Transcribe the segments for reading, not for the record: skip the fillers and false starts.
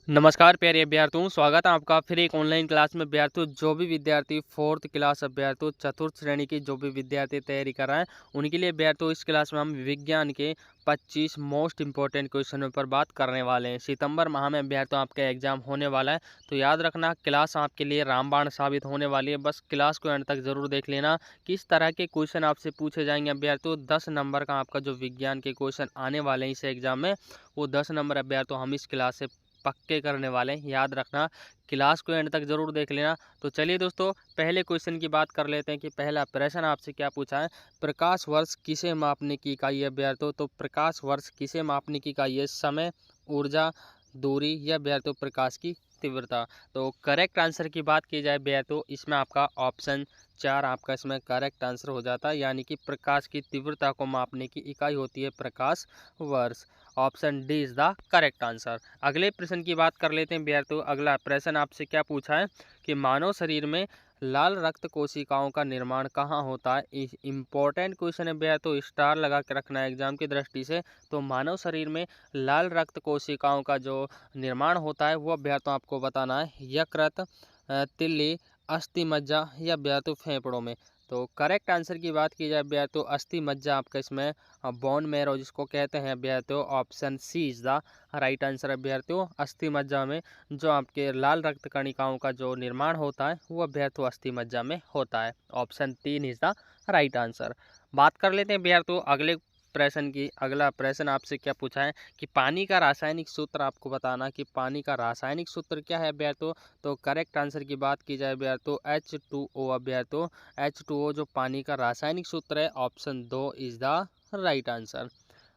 नमस्कार प्यारे अभ्यर्थियों, स्वागत है आपका फिर एक ऑनलाइन क्लास में। अभ्यर्थियों, जो भी विद्यार्थी फोर्थ क्लास अभ्यर्थियों चतुर्थ श्रेणी की जो भी विद्यार्थी तैयारी कर रहे हैं उनके लिए अभ्यर्थियों इस क्लास में हम विज्ञान के 25 मोस्ट इंपॉर्टेंट क्वेश्चनों पर बात करने वाले हैं। सितंबर माह में अभ्यर्थियों आपका एग्जाम होने वाला है, तो याद रखना क्लास आपके लिए रामबाण साबित होने वाली है। बस क्लास को एंड तक जरूर देख लेना। किस तरह के क्वेश्चन आपसे पूछे जाएंगे अभ्यर्थियों, 10 नंबर का आपका जो विज्ञान के क्वेश्चन आने वाले हैं इस एग्जाम में, वो 10 नंबर अभ्यर्थियों हम इस क्लास से पक्के करने वाले हैं। याद रखना, क्लास को एंड तक जरूर देख लेना। तो चलिए दोस्तों, पहले क्वेश्चन की बात कर लेते हैं कि पहला प्रश्न आपसे क्या पूछा है। प्रकाश वर्ष किसे मापने की इकाई है अभ्यर्थियों? तो प्रकाश वर्ष किसे मापने की इकाई है? समय, ऊर्जा, दूरी या अभ्यर्थियों प्रकाश की तीव्रता। तो करेक्ट आंसर की बात की जाए अभ्यर्थियों, इसमें आपका ऑप्शन 4 आपका इसमें करेक्ट आंसर हो जाता है, यानी कि प्रकाश की तीव्रता को मापने की इकाई होती है प्रकाश वर्ष। Option D is the correct answer. अगले प्रश्न की बात कर लेते हैं अभ्यर्थियों। अगला प्रश्न आपसे क्या पूछा है कि मानव शरीर में लाल रक्त कोशिकाओं का निर्माण कहाँ होता है? इंपॉर्टेंट क्वेश्चन है अभ्यर्थियों, स्टार लगा के रखना है एग्जाम की दृष्टि से। तो मानव शरीर में लाल रक्त कोशिकाओं का जो निर्माण होता है वो अभ्यर्थियों आपको बताना है। यकृत, तिल्ली, अस्थि मज्जा या अभ्यर्थियों फेफड़ों में। तो करेक्ट आंसर की बात की जाए अभ्यर्थियों, अस्थि मज्जा आपका इसमें बोन मैरो जिसको कहते हैं अभ्यर्थियों, option C is the right answer अभ्यर्थियों। अस्थि मज्जा में जो आपके लाल रक्त कणिकाओं का जो निर्माण होता है वो अभ्यर्थियों अस्थि मज्जा में होता है। Option 3 is the right answer. बात कर लेते हैं अभ्यर्थियों अगले प्रश्न की। अगला प्रश्न आपसे क्या पूछा है कि पानी का रासायनिक सूत्र आपको बताना कि पानी का रासायनिक सूत्र क्या है अभ्यर्थियों। तो करेक्ट आंसर की बात की जाए अभ्यर्थियों, H2O अभ्यर्थियों। H2O जो पानी का रासायनिक सूत्र है, option 2 is the right answer.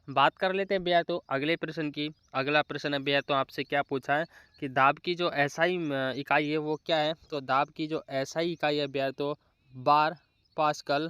बात कर लेते हैं भैया तो अगले प्रश्न की। अगला प्रश्न है भैया तो आपसे क्या पूछा है कि दाब की जो एसआई इकाई है वो क्या है? तो दाब की जो एसआई इकाई है भैया तो बार, पास्कल,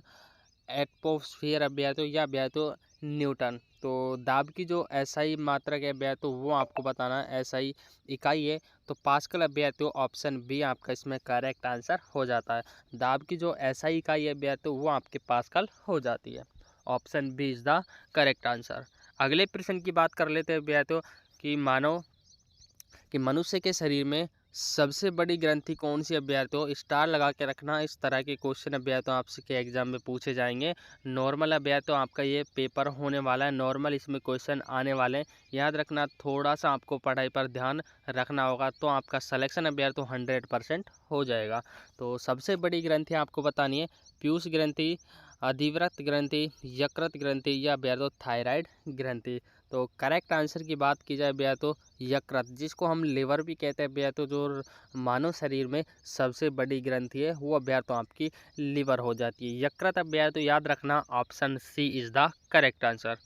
एटमॉस्फेयर है भैया तो या भैया तो न्यूटन। तो दाब की जो एसआई मात्रक है भैया तो वो आपको बताना है, एसआई इकाई है तो पास्कल है भैया तो ऑप्शन बी आपका इसमें करेक्ट आंसर हो जाता है। दाब की जो एसआई इकाई है भैया तो वो आपके पास्कल हो जाती है। Option B is the correct answer. अगले प्रश्न की बात कर लेते हैं भैया तो कि मनुष्य के शरीर में सबसे बड़ी ग्रंथि कौन सी अभ्यर्थियों? स्टार लगा के रखना, इस तरह के क्वेश्चन अभ्यर्थियों आपसे के एग्जाम में पूछे जाएंगे। नॉर्मल अभ्यर्थियों आपका ये पेपर होने वाला है, नॉर्मल इसमें क्वेश्चन आने वाले हैं। याद रखना, थोड़ा सा आपको पढ़ाई पर ध्यान रखना होगा तो आपका सिलेक्शन अभ्यर्थियों 100% हो जाएगा। तो सबसे बड़ी ग्रंथि आपको बतानी है, पीयूष ग्रंथि, अधिवृत ग्रंथि, यकृत ग्रंथि या अभ्यर्थियों थायराइड ग्रंथि। तो करेक्ट आंसर की बात की जाए भैया तो यकृत, जिसको हम लिवर भी कहते हैं भैया तो जो मानव शरीर में सबसे बड़ी ग्रंथि है वो भैया तो आपकी लिवर हो जाती है, यकृत। भैया तो याद रखना, option C is the correct answer.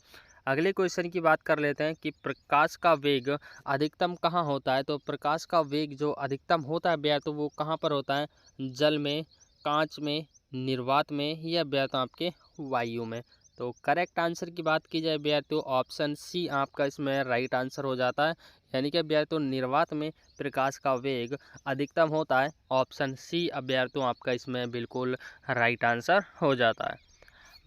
अगले क्वेश्चन की बात कर लेते हैं कि प्रकाश का वेग अधिकतम कहाँ होता है? तो प्रकाश का वेग जो अधिकतम होता है भैया तो वो कहाँ पर होता है? जल में, कांच में, निर्वात में या भैया तो आपके वायु में। तो करेक्ट आंसर की बात की जाए भैया तो ऑप्शन सी आपका इसमें राइट आंसर हो जाता है, यानी कि भैया तो निर्वात में प्रकाश का वेग अधिकतम होता है। ऑप्शन सी भैया तो आपका इसमें बिल्कुल राइट आंसर हो जाता है।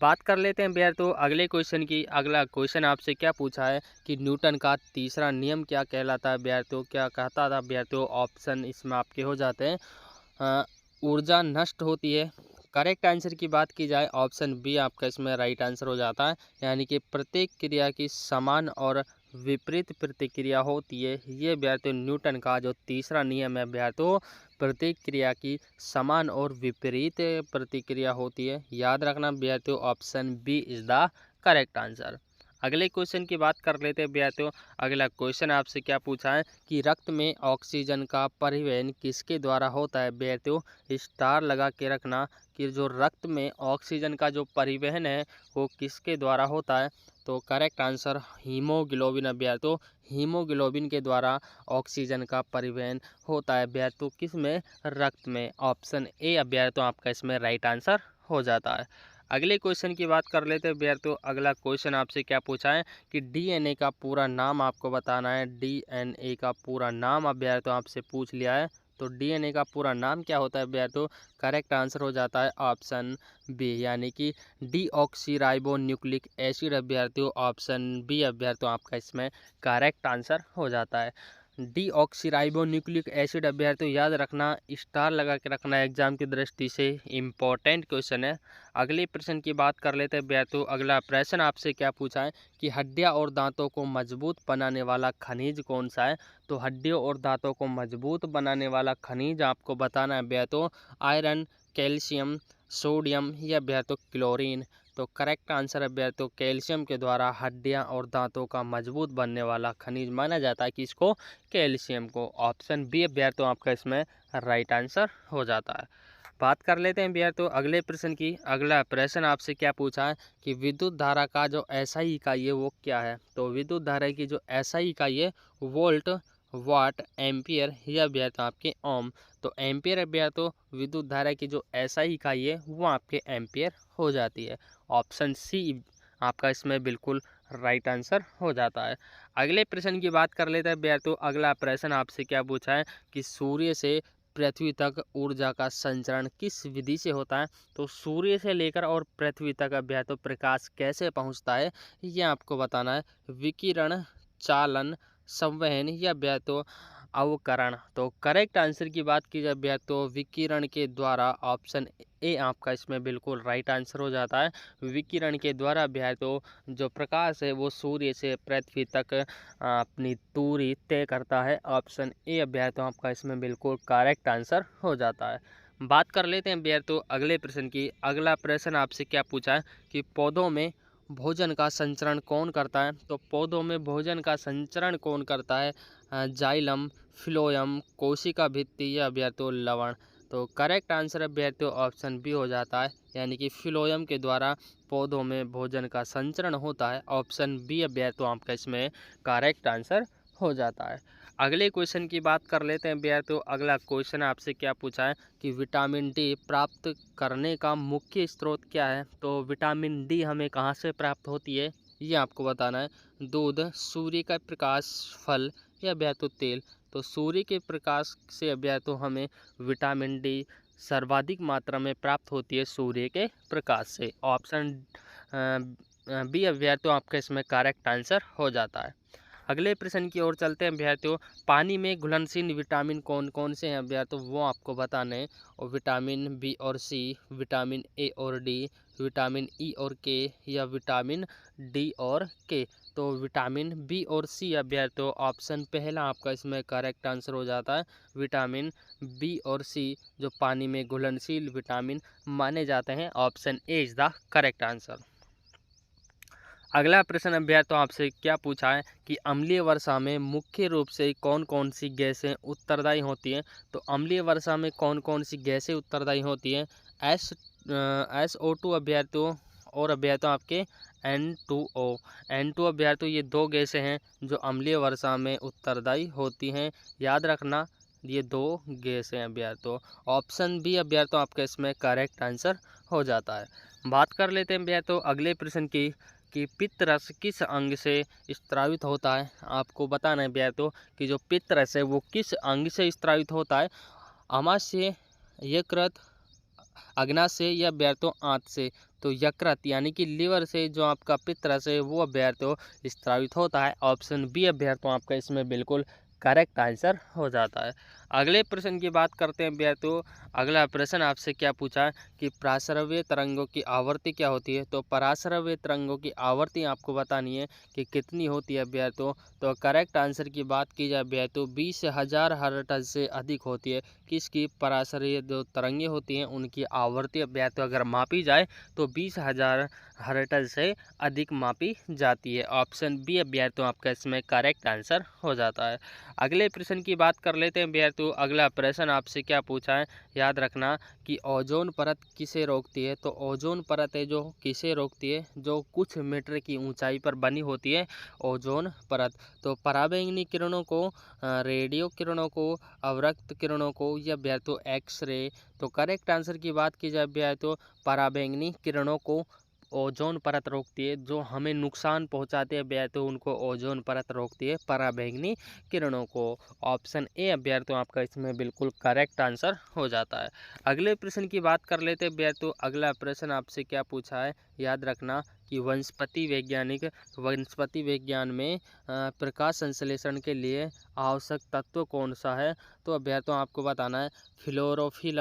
बात कर लेते हैं भैया तो अगले क्वेश्चन की। अगला क्वेश्चन आपसे क्या पूछा है कि न्यूटन का तीसरा नियम क्या कहलाता है भैया तो, क्या कहता था भैया तो? ऑप्शन इसमें आपके हो जाते हैं, ऊर्जा नष्ट होती है। करेक्ट आंसर की बात की जाए, ऑप्शन बी आपका इसमें राइट आंसर हो जाता है, यानी कि प्रत्येक क्रिया की समान और विपरीत प्रतिक्रिया होती है। ये अभ्यर्थियों न्यूटन का जो तीसरा नियम है अभ्यर्थियों, प्रत्येक क्रिया की समान और विपरीत प्रतिक्रिया होती है। याद रखना अभ्यर्थियों, option B is the correct answer. अगले क्वेश्चन की बात कर लेते हैं अभ्यर्थियों। अगला क्वेश्चन आपसे क्या पूछा है कि रक्त में ऑक्सीजन का परिवहन किसके द्वारा होता है अभ्यर्थियों? स्टार लगा के रखना कि जो रक्त में ऑक्सीजन का जो परिवहन है वो किसके द्वारा होता है? तो करेक्ट आंसर हीमोग्लोबिन अभ्यर्थियों, हीमोग्लोबिन के द्वारा ऑक्सीजन का परिवहन होता है अभ्यर्थियों, किस में? रक्त में। ऑप्शन ए अभ्यर्थियों आपका इसमें राइट आंसर हो जाता है। अगले क्वेश्चन की बात कर लेते हैं अभ्यर्थियों। अगला क्वेश्चन आपसे क्या पूछा है कि डीएनए का पूरा नाम आपको बताना है। डीएनए का पूरा नाम अभ्यर्थियों आपसे पूछ लिया है, तो डीएनए का पूरा नाम क्या होता है अभ्यर्थियों? करेक्ट आंसर हो जाता है ऑप्शन बी, यानी कि डीऑक्सी न्यूक्लिक एसिड अभ्यर्थियों। ऑप्शन बी अभ्यर्थियों आपका इसमें करेक्ट आंसर हो जाता है। डीऑक्सीराइबोन्यूक्लिक एसिड अभ्यर्थियों याद रखना, स्टार लगा के रखना, एग्जाम की दृष्टि से इम्पोर्टेंट क्वेश्चन है। अगले प्रश्न की बात कर लेते हैं अभ्यर्थियों। अगला प्रश्न आपसे क्या पूछा है कि हड्डियां और दांतों को मजबूत बनाने वाला खनिज कौन सा है। तो हड्डियों और दांतों को मजबूत बनाने वाला खनिज आपको बताना है अभ्यर्थियों, आयरन, कैल्शियम, सोडियम या अभ्यर्थियों क्लोरीन। तो करेक्ट आंसर अभ्यर्थियों कैल्शियम के द्वारा हड्डियां और दांतों का मजबूत बनने वाला खनिज माना जाता है कि इसको कैल्शियम को। ऑप्शन बी अभ्यर्थियों आपका इसमें राइट आंसर हो जाता है। बात कर लेते हैं अभ्यर्थियों अगले प्रश्न की। अगला प्रश्न आपसे क्या पूछा है कि विद्युत धारा का जो एसआई इकाई है वो क्या है। तो विद्युत धारा की जो एसआई इकाई है वोल्ट, वाट, एम्पियर या अभ्यर्थियों आपके ओम। तो एम्पियर अभ्यर्थियों विद्युत धारा की जो एसआई इकाई है वो आपके एम्पियर हो जाती है। ऑप्शन सी आपका इसमें बिल्कुल राइट आंसर हो जाता है। अगले प्रश्न की बात कर लेते हैं अभ्यर्थियों। अगला प्रश्न आपसे क्या पूछा है कि सूर्य से पृथ्वी तक ऊर्जा का संचरण किस विधि से होता है। तो सूर्य से लेकर और पृथ्वी तक अभ्यर्थियों प्रकाश कैसे पहुंचता है ये आपको बताना है। विकिरण, चालन, संवहन या अभ्यर्थियों अवकरण। तो करेक्ट आंसर की बात की जाए तो विकिरण के द्वारा, ऑप्शन ए आपका इसमें बिल्कुल राइट आंसर हो जाता है। विकिरण के द्वारा अभ्यर्थियों जो प्रकाश है वो सूर्य से पृथ्वी तक अपनी दूरी तय करता है। ऑप्शन ए अभ्यर्थियों आपका इसमें बिल्कुल करेक्ट आंसर हो जाता है। बात कर लेते हैं अभ्यर्थियों अगले प्रश्न की। अगला प्रश्न आपसे क्या पूछा है कि पौधों में भोजन का संचरण कौन करता है। तो पौधों में भोजन का संचरण कौन करता है। जाइलम, फ्लोएम, कोशिका भित्ति या अभ्यर्थियों लवण। तो करेक्ट आंसर अभ्यर्थियों ऑप्शन बी हो जाता है, यानी कि फ्लोएम के द्वारा पौधों में भोजन का संचरण होता है। ऑप्शन बी अभ्यर्थियों आपका इसमें करेक्ट आंसर हो जाता है। अगले क्वेश्चन की बात कर लेते हैं अभ्यर्थियों। अगला क्वेश्चन आपसे क्या पूछा है कि विटामिन डी प्राप्त करने का मुख्य स्रोत क्या है। तो विटामिन डी हमें कहाँ से प्राप्त होती है ये आपको बताना है। दूध, सूर्य का प्रकाश, फल या अभ्यर्थियों तेल। तो सूर्य के प्रकाश से अभ्यर्थियों हमें विटामिन डी सर्वाधिक मात्रा में प्राप्त होती है सूर्य के प्रकाश से। ऑप्शन बी अभ्यर्थियों आपका इसमें करेक्ट आंसर हो जाता है। अगले प्रश्न की ओर चलते हैं अभ्यर्थियों। पानी में घुलनशील विटामिन कौन कौन से हैं अभ्यर्थियों वो आपको बताने हैं। और विटामिन बी और सी, विटामिन ए और डी, विटामिन ई और के या विटामिन डी और के। तो विटामिन बी और सी अभ्यर्थियों ऑप्शन पहला आपका इसमें करेक्ट आंसर हो जाता है। विटामिन बी और सी जो पानी में घुलनशील विटामिन माने जाते हैं। Option A is the correct answer. अगला प्रश्न अभ्यर्थियों आपसे क्या पूछा है कि अम्लीय वर्षा में मुख्य रूप से कौन कौन सी गैसें उत्तरदायी होती हैं। तो अम्लीय वर्षा में कौन कौन सी गैसें उत्तरदायी होती हैं। SO2 अभ्यर्थियों और अभ्यर्थियों आपके N2O अभ्यर्थियों ये दो गैसें हैं जो अम्लीय वर्षा में उत्तरदायी होती हैं। याद रखना ये दो गैसें अभ्यर्थियों। ऑप्शन बी अभ्यर्थियों आपका इसमें करेक्ट आंसर हो जाता है। बात कर लेते हैं अभ्यर्थियों अगले प्रश्न की कि पित्त रस किस अंग से स्त्रावित होता है। आपको बताना है अभ्यर्थियों कि जो पित्त रस है वो किस अंग से स्त्रावित होता है। आमाशय, यकृत, अग्नाशय या अभ्यर्थियों आंत से। तो यकृत यानी कि लीवर से जो आपका पित्त रस है वो अभ्यर्थियों स्त्रावित होता है। ऑप्शन बी अभ्यर्थियों आपका इसमें बिल्कुल करेक्ट आंसर हो जाता है। अगले प्रश्न की बात करते हैं अभ्यर्थियों। अगला प्रश्न आपसे क्या पूछा है कि पराश्रव्य तरंगों की आवृत्ति क्या होती है। तो पराश्रव्य तरंगों की आवृत्ति आपको बतानी है कि कितनी होती है अभ्यर्थियों। तो करेक्ट आंसर की बात की जाए अभ्यर्थियों 20,000 हर्ट्ज से अधिक होती है। किसकी पराश्रव्य जो तरंगें होती हैं उनकी आवृत्ति अभ्यर्थियों अगर मापी जाए तो 20,000 हर्ट्ज से अधिक मापी जाती है। ऑप्शन बी अभ्यर्थियों आपका इसमें करेक्ट आंसर हो जाता है। अगले प्रश्न की बात कर लेते हैं अभ्यर्थियों। अगला प्रश्न आपसे क्या पूछा है, याद रखना कि ओजोन परत किसे रोकती है। तो ओजोन परत है जो किसे रोकती है, जो कुछ मीटर की ऊंचाई पर बनी होती है ओजोन परत। तो पराबैंगनी किरणों को, रेडियो किरणों को, अवरक्त किरणों को या अभ्यर्थियों एक्सरे। तो करेक्ट आंसर की बात की जाए अभ्यर्थियों पराबैंगनी किरणों को ओजोन परत रोकती है। जो हमें नुकसान पहुंचाते हैं अभ्यर्थियों उनको ओजोन परत रोकती है पराबैंगनी किरणों को। ऑप्शन ए अभ्यर्थियों आपका इसमें बिल्कुल करेक्ट आंसर हो जाता है। अगले प्रश्न की बात कर लेते हैं अभ्यर्थियों। अगला प्रश्न आपसे क्या पूछा है, याद रखना कि वनस्पति विज्ञान में प्रकाश संश्लेषण के लिए आवश्यक तत्व कौन सा है। तो अभ्यर्थियों आपको बताना है क्लोरोफिल।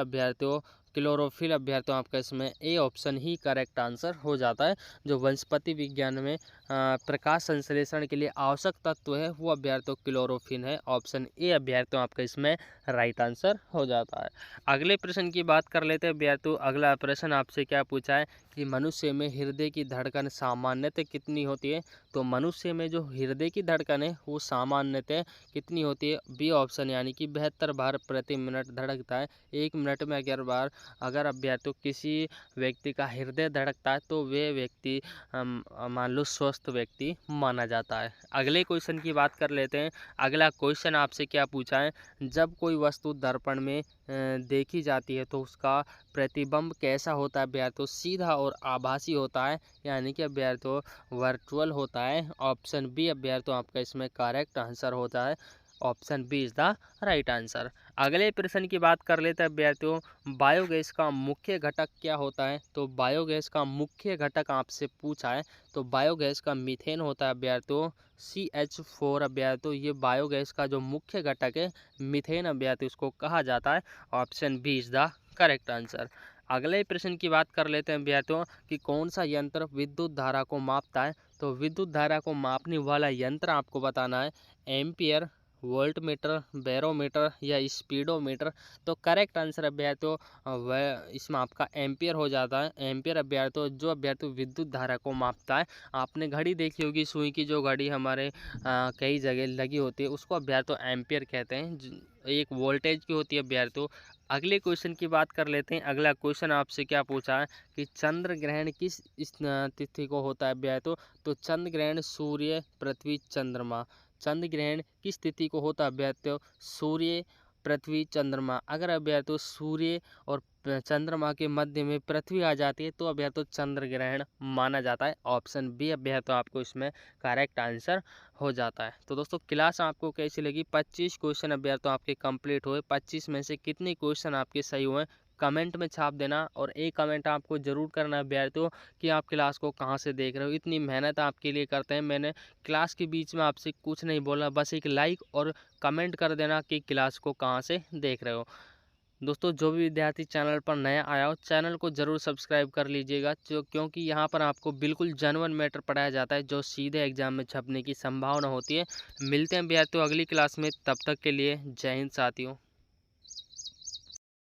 अभ्यर्थियों आपका इसमें A option he correct answer हो जाता है। जो वनस्पति विज्ञान में प्रकाश संश्लेषण के लिए आवश्यक तत्व है वो अभ्यर्थियों क्लोरोफिल है। ऑप्शन ए अभ्यर्थियों आपका इसमें राइट आंसर हो जाता है। अगले प्रश्न की बात कर लेते हैं अभ्यर्थियों। अगला प्रश्न आपसे क्या पूछा है कि मनुष्य में हृदय की धड़कन सामान्यतः कितनी होती है। तो मनुष्य में जो हृदय की धड़कन है वो सामान्यतः कितनी होती है। बी ऑप्शन यानी कि 72 बार प्रति मिनट धड़कता है। 1 मिनट में 11 बार अगर अभ्यर्थियों किसी व्यक्ति का हृदय धड़कता है तो वे व्यक्ति मान लो स्वस्थ व्यक्ति माना जाता है। अगले क्वेश्चन की बात कर लेते हैं। अगला क्वेश्चन आपसे क्या पूछा है, जब कोई वस्तु दर्पण में देखी जाती है तो उसका प्रतिबिंब कैसा होता है अभ्यर्थियों। सीधा और आभासी होता है यानी कि अभ्यर्थियों वर्चुअल होता है। ऑप्शन बी अभ्यर्थियों आपका इसमें करेक्ट आंसर होता है। Option B is the right answer. अगले प्रश्न की बात कर लेते हैं अभ्यर्थियों। बायोगैस का मुख्य घटक क्या होता है। तो बायोगैस का मुख्य घटक आपसे पूछा है तो बायोगैस का मीथेन होता है अभ्यर्थियों CH4 अभ्यर्थियों। ये बायोगैस का जो मुख्य घटक है मीथेन अभ्यर्थियों इसको कहा जाता है। Option B is the correct answer. अगले प्रश्न की बात कर लेते हैं अभ्यर्थियों कि कौन सा यंत्र विद्युत धारा को मापता है। तो विद्युत धारा को मापने वाला यंत्र आपको बताना है एम्पियर, वोल्ट मीटर, बैरोमीटर या स्पीडोमीटर। तो करेक्ट आंसर अभ्यर्थियों वह इसमें आपका एम्पियर हो जाता है। एम्पियर अभ्यर्थियों जो अभ्यर्थी विद्युत धारा को मापता है। आपने घड़ी देखी होगी, सुई की जो घड़ी हमारे कई जगह लगी होती है उसको अभ्यर्थियों एम्पियर कहते हैं। एक वोल्टेज की होती है अभ्यर्थियों। अगले क्वेश्चन की बात कर लेते हैं। अगला क्वेश्चन आपसे क्या पूछा है कि चंद्र ग्रहण किस तिथि को होता है अभ्यर्थियों। तो चंद्र ग्रहण सूर्य, पृथ्वी, चंद्रमा। चंद्र ग्रहण किस तिथि को होता है अभ्यर्थियों। सूर्य, पृथ्वी, चंद्रमा। अगर अभ्यर्थियों सूर्य और चंद्रमा के मध्य में पृथ्वी आ जाती है तो अभ्यर्थियों चंद्र ग्रहण माना जाता है। ऑप्शन बी अभ्यर्थियों आपको इसमें करेक्ट आंसर हो जाता है। तो दोस्तों क्लास आपको कैसी लगी। 25 क्वेश्चन अभ्यर्थियों आपके कंप्लीट हुए। 25 में से कितने क्वेश्चन आपके सही हुए कमेंट में छाप देना। और एक कमेंट आपको जरूर करना है अभ्यर्थियों कि आप क्लास को कहाँ से देख रहे हो। इतनी मेहनत आपके लिए करते हैं। मैंने क्लास के बीच में आपसे कुछ नहीं बोला, बस एक लाइक और कमेंट कर देना कि क्लास को कहाँ से देख रहे हो। दोस्तों जो भी विद्यार्थी चैनल पर नया आया हो चैनल को ज़रूर सब्सक्राइब कर लीजिएगा क्योंकि यहाँ पर आपको बिल्कुल जेन्युइन मैटर पढ़ाया जाता है जो सीधे एग्जाम में छपने की संभावना होती है। मिलते हैं विद्यार्थियों अगली क्लास में, तब तक के लिए जय हिंद साथियों।